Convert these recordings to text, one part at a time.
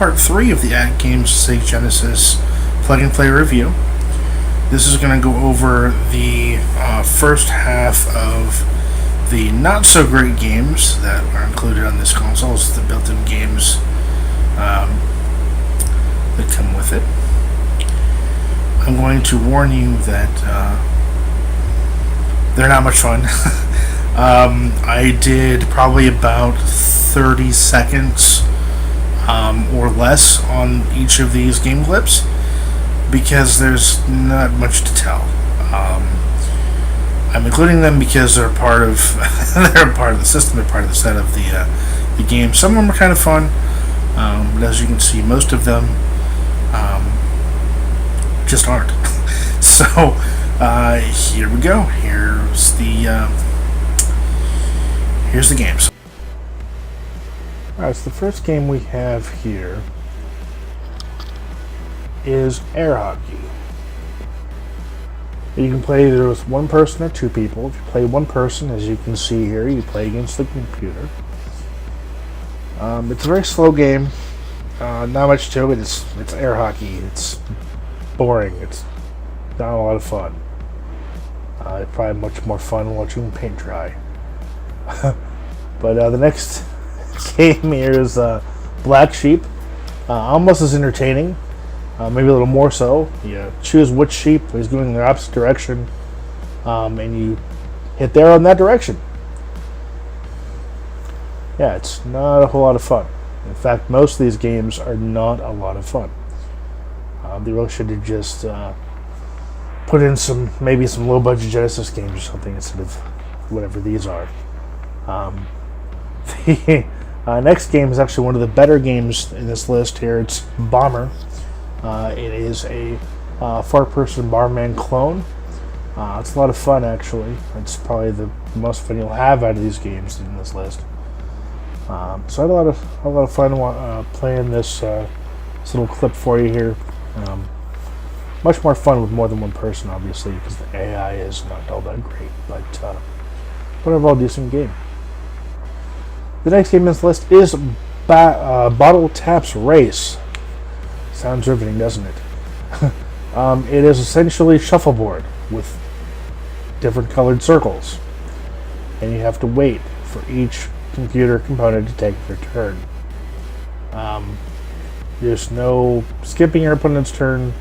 part 3 of the AtGames Sega Genesis Plug and Play review. This is going to go over the first half of the not-so-great games that are included on this console. It's the built-in games that come with it. I'm going to warn you that they're not much fun. I did probably about 30 seconds or less on each of these game clips because there's not much to tell. I'm including them because they're part of they're part of the system. They're part of the set of the game. Some of them are kind of fun, but as you can see, most of them just aren't. So here we go. Here's the games. Alright, so the first game we have here is air hockey. You can play either with one person or two people. If you play one person, as you can see here, you play against the computer. It's a very slow game. Not much to it. It's air hockey. It's boring. It's not a lot of fun. It's probably much more fun watching paint dry. But the next game here is Black Sheep. Almost as entertaining. Maybe a little more so. You choose which sheep is going in the opposite direction, and you hit the arrow in that direction. Yeah, it's not a whole lot of fun. In fact, most of these games are not a lot of fun. They really should have just put in maybe some low-budget Genesis games or something instead of whatever these are. The next game is actually one of the better games in this list here. It's Bomber. It is a four-person Barman clone. It's a lot of fun, actually. It's probably the most fun you'll have out of these games in this list. So I had a lot of fun playing this little clip for you here. Much more fun with more than one person, obviously, because the AI is not all that great. But overall, decent game. The next game in this list is Bottle Taps Race. Sounds riveting, doesn't it? It is essentially shuffleboard with different colored circles, and you have to wait for each computer component to take their turn. There's no skipping your opponent's turn.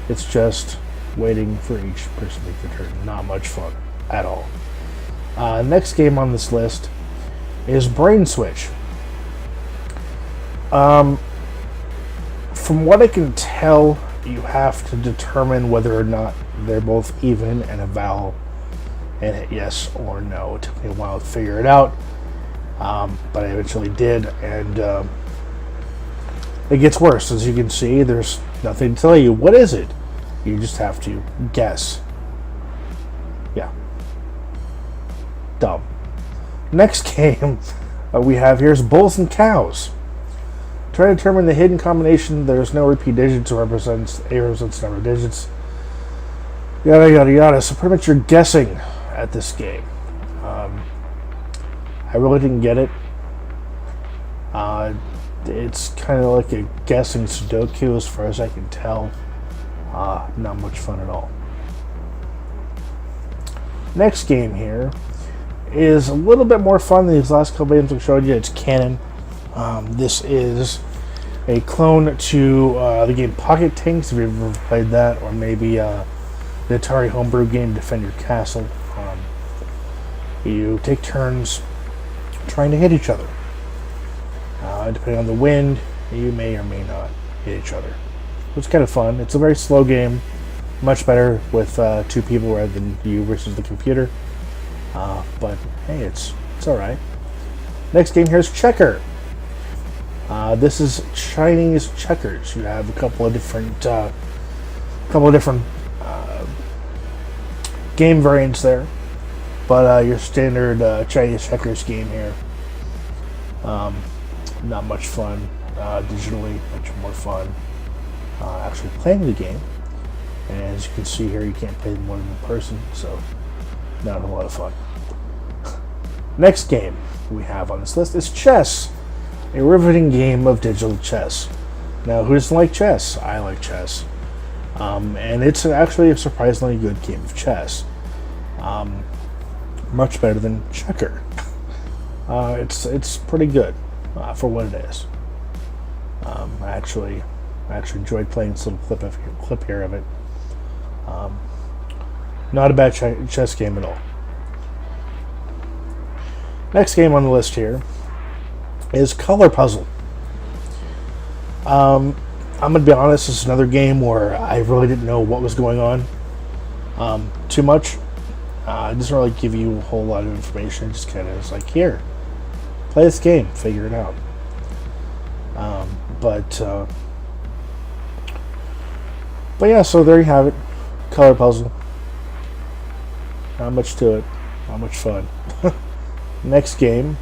It's just waiting for each person to take their turn. Not much fun at all. Next game on this list is Brain Switch. From what I can tell, you have to determine whether or not they're both even and a vowel and hit yes or no. It took me a while to figure it out, but I eventually did, and it gets worse. As you can see, there's nothing to tell you. What is it? You just have to guess. Yeah. Dumb. Next game we have here is Bulls and Cows. Try to determine the hidden combination. There's no repeat digits. A represents number of digits. Yada yada yada. So pretty much you're guessing at this game. I really didn't get it. It's kind of like a guessing Sudoku as far as I can tell. Not much fun at all. Next game here is a little bit more fun than these last couple games I showed you. It's Cannon. This is a clone to the game Pocket Tanks, if you've ever played that, or maybe the Atari homebrew game Defend Your Castle. You take turns trying to hit each other. Depending on the wind, you may or may not hit each other. It's kind of fun. It's a very slow game, much better with two people rather than you versus the computer. But hey, it's alright. Next game here is Checker. This is Chinese checkers. You have a couple of different game variants there, but your standard Chinese checkers game here. Not much fun digitally. Much more fun actually playing the game. And as you can see here, you can't play more than one person, so not a lot of fun. Next game we have on this list is chess. a riveting game of digital chess. Now, who doesn't like chess? I like chess. And it's actually a surprisingly good game of chess. Much better than checker. It's pretty good for what it is. I actually enjoyed playing this little clip here of it. Not a bad chess game at all. Next game on the list here is Color Puzzle. I'm going to be honest, this is another game where I really didn't know what was going on too much. It doesn't really give you a whole lot of information. It just kind of is like, here, play this game, figure it out. But yeah, so there you have it. Color Puzzle. Not much to it. Not much fun. Next game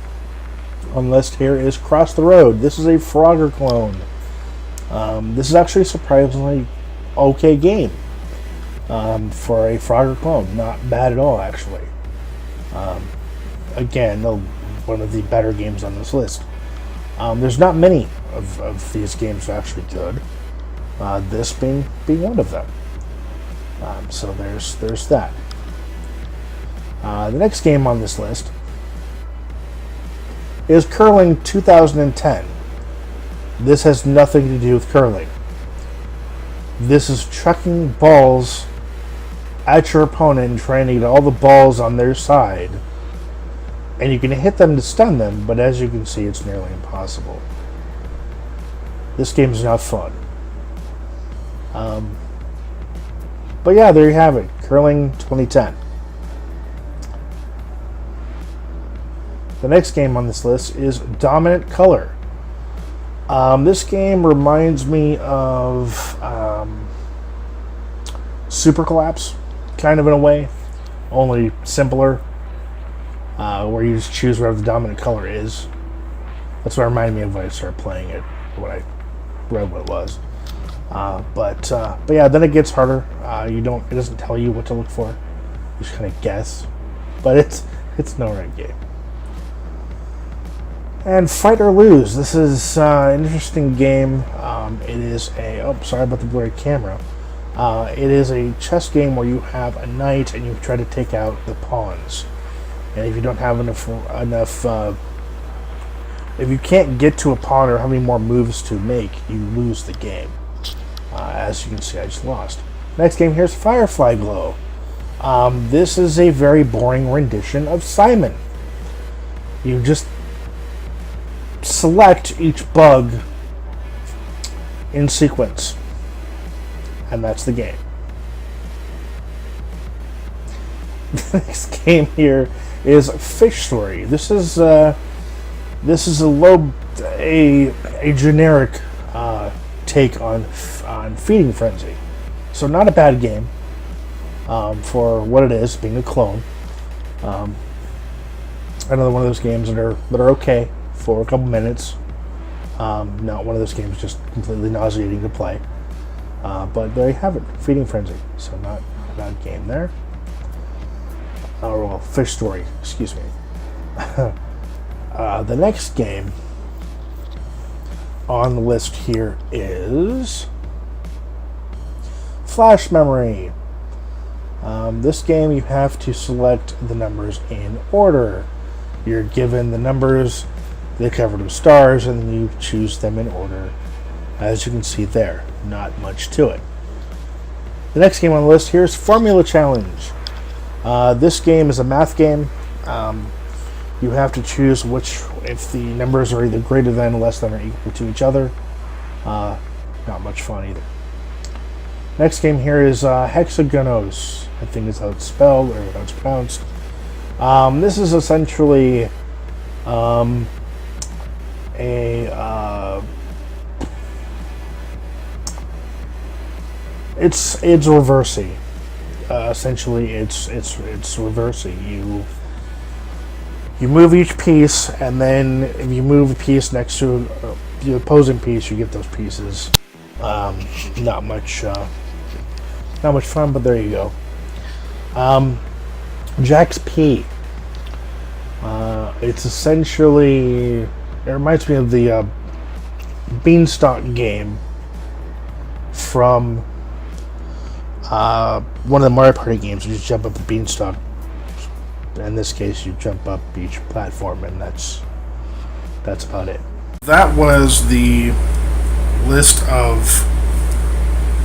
on the list here is Cross the Road. This is a Frogger clone. This is actually a surprisingly okay game for a Frogger clone. Not bad at all, actually. Again, one of the better games on this list. There's not many of these games actually good. This being one of them. So there's that. The next game on this list is Curling 2010. This has nothing to do with curling. This is chucking balls at your opponent and trying to get all the balls on their side. And you can hit them to stun them, but as you can see, it's nearly impossible. This game is not fun. But yeah, there you have it. Curling 2010. The next game on this list is Dominant Color. This game reminds me of Super Collapse, kind of in a way, only simpler, where you just choose whatever the dominant color is. That's what it reminded me of when I started playing it, when I read what it was. But yeah, then it gets harder. It doesn't tell you what to look for. You just kind of guess. But it's no right game. And Fight or Lose. This is an interesting game. It is sorry about the blurry camera. It is a chess game where you have a knight and you try to take out the pawns. And if you don't have enough, if you can't get to a pawn or have any more moves to make, you lose the game. As you can see, I just lost. Next game here is Firefly Glow. This is a very boring rendition of Simon. You just select each bug in sequence, and that's the game. The next game here is Fish Story. This is a generic take on Feeding Frenzy. So not a bad game for what it is, being a clone. Another one of those games that are okay for a couple minutes. Not one of those games just completely nauseating to play. But there you have it, Feeding Frenzy. So not a bad game there. Well, Fish Story, excuse me. The next game on the list here is Flash Memory. This game you have to select the numbers in order. You're given the numbers, they're covered with stars, and you choose them in order. As you can see there, not much to it. The next game on the list here is Formula Challenge. This game is a math game. You have to choose if the numbers are either greater than, less than, or equal to each other. Not much fun either. Next game here is Hexagonos. I think is how it's spelled or how it's pronounced. This is essentially it's reversing. Essentially, it's reversing. You move each piece, and then if you move a piece next to the opposing piece, you get those pieces. Not much fun, but there you go. Jack's P. It's essentially It reminds me of the Beanstalk game from one of the Mario Party games. You just jump up the beanstalk. In this case, you jump up each platform, and that's about it. That was the list of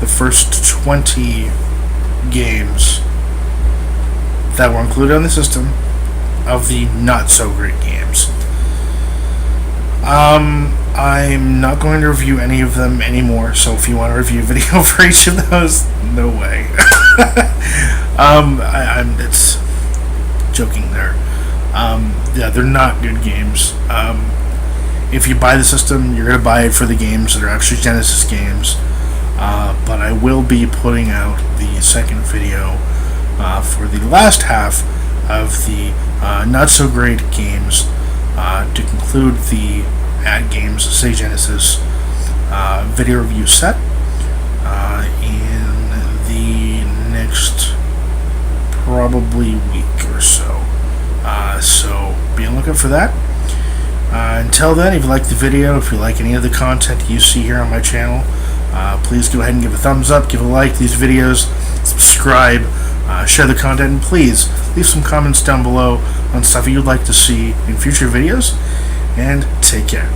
the first 20 games that were included on the system of the not so great games. I'm not going to review any of them anymore, so if you want to review a video for each of those, no way. It's joking there. Yeah, they're not good games. If you buy the system, you're going to buy it for the games that are actually Genesis games. But I will be putting out the second video for the last half of the not so great games to conclude the AtGames Sega Genesis video review set in the next probably week or so. So be on the lookout for that. Until then, if you like the video, if you like any of the content you see here on my channel, please go ahead and give a thumbs up, give a like to these videos, subscribe, share the content, and please leave some comments down below on stuff you'd like to see in future videos, and take care.